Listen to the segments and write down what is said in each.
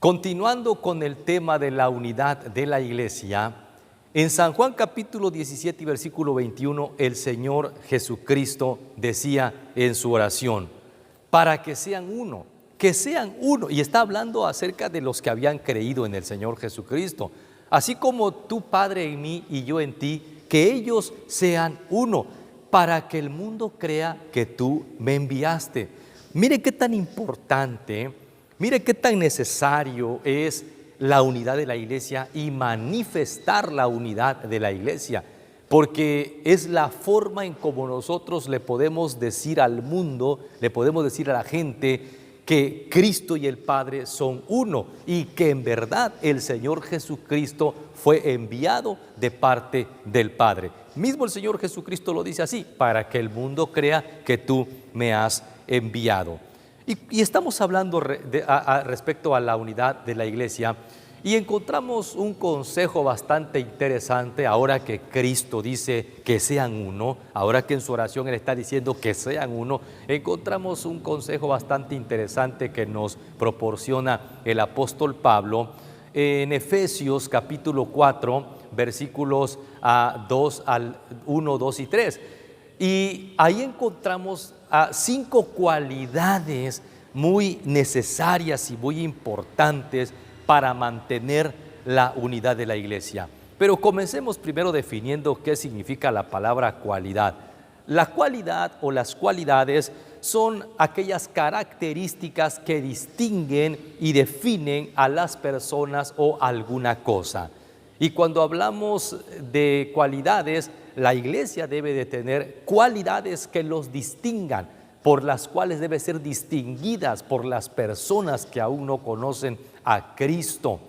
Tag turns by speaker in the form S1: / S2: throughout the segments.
S1: Continuando con el tema de la unidad de la iglesia, en San Juan capítulo 17 y versículo 21, el Señor Jesucristo decía en su oración, para que sean uno, y está hablando acerca de los que habían creído en el Señor Jesucristo, así como tú, Padre, en mí y yo en ti, que ellos sean uno, para que el mundo crea que tú me enviaste. Mire qué tan importante, mire qué tan necesario es la unidad de la iglesia y manifestar la unidad de la iglesia, porque es la forma en como nosotros le podemos decir al mundo, le podemos decir a la gente que Cristo y el Padre son uno y que en verdad el Señor Jesucristo fue enviado de parte del Padre. Mismo el Señor Jesucristo lo dice así, para que el mundo crea que tú me has enviado. Y estamos hablando respecto a la unidad de la iglesia y encontramos un consejo bastante interesante ahora que Cristo dice que sean uno, ahora que en su oración Él está diciendo que sean uno, encontramos un consejo bastante interesante que nos proporciona el apóstol Pablo en Efesios capítulo 4, versículos 1, 2 y 3. Y ahí encontramos 5 cualidades muy necesarias y muy importantes para mantener la unidad de la iglesia. Pero comencemos primero definiendo qué significa la palabra cualidad. La cualidad o las cualidades son aquellas características que distinguen y definen a las personas o alguna cosa. Y cuando hablamos de cualidades, la iglesia debe de tener cualidades que los distingan, por las cuales debe ser distinguidas por las personas que aún no conocen a Cristo.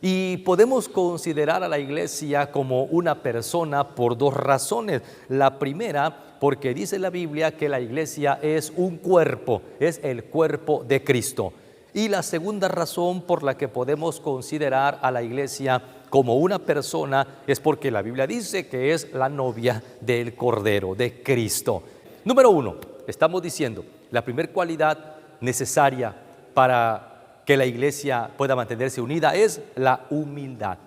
S1: Y podemos considerar a la iglesia como una persona por 2 razones. La primera, porque dice la Biblia que la iglesia es un cuerpo, es el cuerpo de Cristo. Y la segunda razón por la que podemos considerar a la iglesia como una persona es porque la Biblia dice que es la novia del Cordero, de Cristo. Número 1, estamos diciendo, la primera cualidad necesaria para que la iglesia pueda mantenerse unida es la humildad.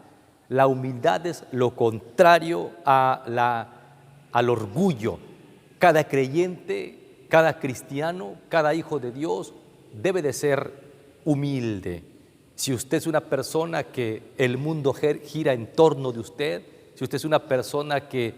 S1: La humildad es lo contrario al orgullo. Cada creyente, cada cristiano, cada hijo de Dios debe de ser humilde. Si usted es una persona que el mundo gira en torno de usted, si usted es una persona que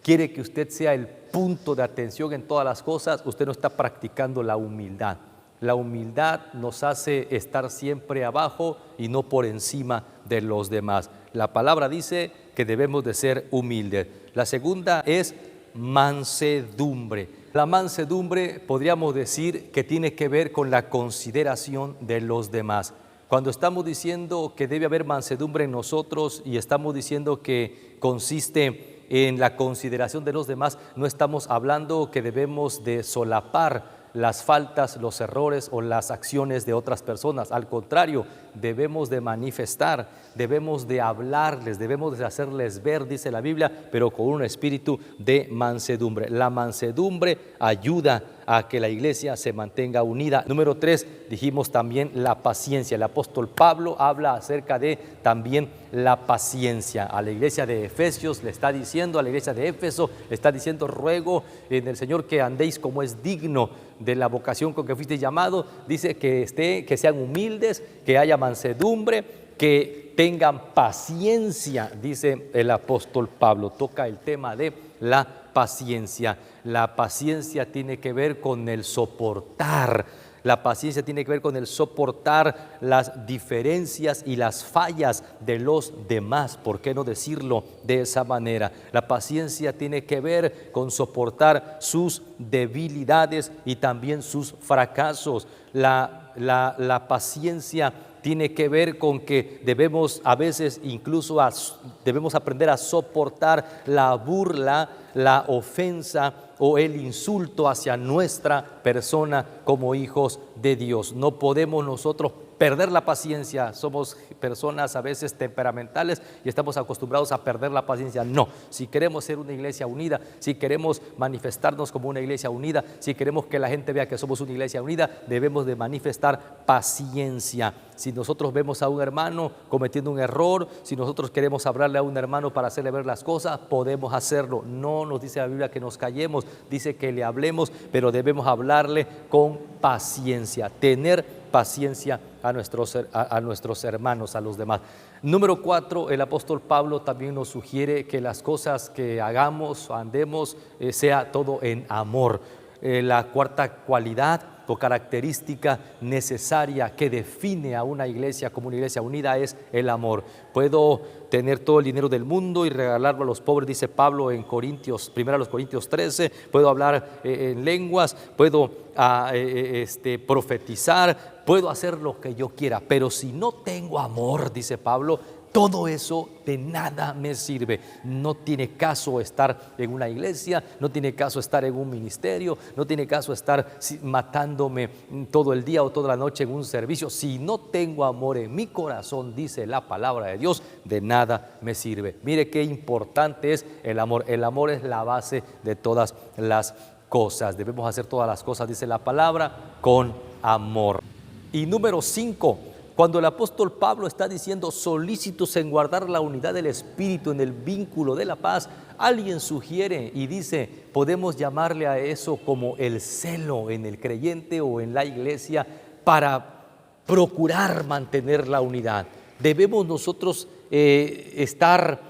S1: quiere que usted sea el punto de atención en todas las cosas, usted no está practicando la humildad. La humildad nos hace estar siempre abajo y no por encima de los demás. La palabra dice que debemos de ser humildes. La segunda es mansedumbre. La mansedumbre podríamos decir que tiene que ver con la consideración de los demás. Cuando estamos diciendo que debe haber mansedumbre en nosotros y estamos diciendo que consiste en la consideración de los demás, no estamos hablando que debemos de solapar las faltas, los errores o las acciones de otras personas. Al contrario, debemos de manifestar, debemos de hablarles, debemos de hacerles ver, dice la Biblia, pero con un espíritu de mansedumbre. La mansedumbre ayuda a que la iglesia se mantenga unida. Número 3, dijimos también la paciencia. El apóstol Pablo habla acerca de también la paciencia. A la iglesia de Efesios le está diciendo, a la iglesia de Éfeso le está diciendo, ruego en el Señor que andéis como es digno de la vocación con que fuiste llamado. Dice que sean humildes, que haya mansedumbre, que tengan paciencia, dice el apóstol Pablo. Toca el tema de la paciencia. La paciencia tiene que ver con el soportar. La paciencia tiene que ver con el soportar las diferencias y las fallas de los demás. ¿Por qué no decirlo de esa manera? La paciencia tiene que ver con soportar sus debilidades y también sus fracasos. La paciencia tiene que ver con que debemos a veces incluso debemos aprender a soportar la burla, la ofensa o el insulto hacia nuestra persona como hijos de Dios. No podemos nosotros perder la paciencia. Somos personas a veces temperamentales y estamos acostumbrados a perder la paciencia. No, si queremos ser una iglesia unida, si queremos manifestarnos como una iglesia unida, si queremos que la gente vea que somos una iglesia unida, debemos de manifestar paciencia. Si nosotros vemos a un hermano cometiendo un error, si nosotros queremos hablarle a un hermano para hacerle ver las cosas, podemos hacerlo. No nos dice la Biblia que nos callemos, dice que le hablemos, pero debemos hablarle con paciencia, tener paciencia a nuestros hermanos, a los demás. Número 4, el apóstol Pablo también nos sugiere que las cosas que hagamos, andemos, sea todo en amor. La cuarta cualidad o característica necesaria que define a una iglesia como una iglesia unida es el amor. Puedo tener todo el dinero del mundo y regalarlo a los pobres, dice Pablo en Corintios, 1 Corintios 13, puedo hablar en lenguas, puedo profetizar, puedo hacer lo que yo quiera, pero si no tengo amor, dice Pablo, todo eso de nada me sirve. No tiene caso estar en una iglesia, no tiene caso estar en un ministerio, no tiene caso estar matándome todo el día o toda la noche en un servicio. Si no tengo amor en mi corazón, dice la palabra de Dios, de nada me sirve. Mire qué importante es el amor. El amor es la base de todas las cosas. Debemos hacer todas las cosas, dice la palabra, con amor. Y número 5, cuando el apóstol Pablo está diciendo solícitos en guardar la unidad del Espíritu en el vínculo de la paz, alguien sugiere y dice, podemos llamarle a eso como el celo en el creyente o en la iglesia para procurar mantener la unidad. Debemos nosotros ser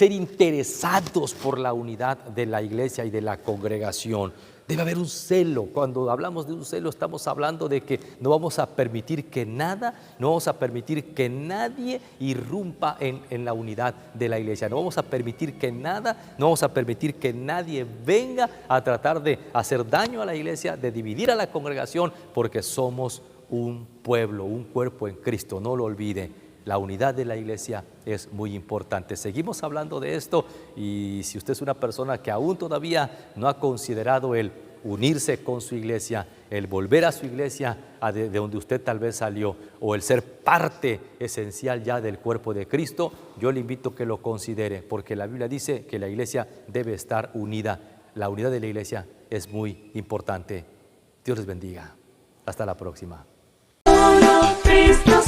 S1: interesados por la unidad de la iglesia y de la congregación. Debe haber un celo. Cuando hablamos de un celo estamos hablando de que no vamos a permitir que nada, no vamos a permitir que nadie irrumpa en la unidad de la iglesia. No vamos a permitir que nada, no vamos a permitir que nadie venga a tratar de hacer daño a la iglesia, de dividir a la congregación, porque somos un pueblo, un cuerpo en Cristo. No lo olvide. La unidad de la iglesia es muy importante. Seguimos hablando de esto y si usted es una persona que aún todavía no ha considerado el unirse con su iglesia, el volver a su iglesia de donde usted tal vez salió, o el ser parte esencial ya del cuerpo de Cristo, yo le invito a que lo considere, porque la Biblia dice que la iglesia debe estar unida. La unidad de la iglesia es muy importante. Dios les bendiga. Hasta la próxima.
S2: Cristo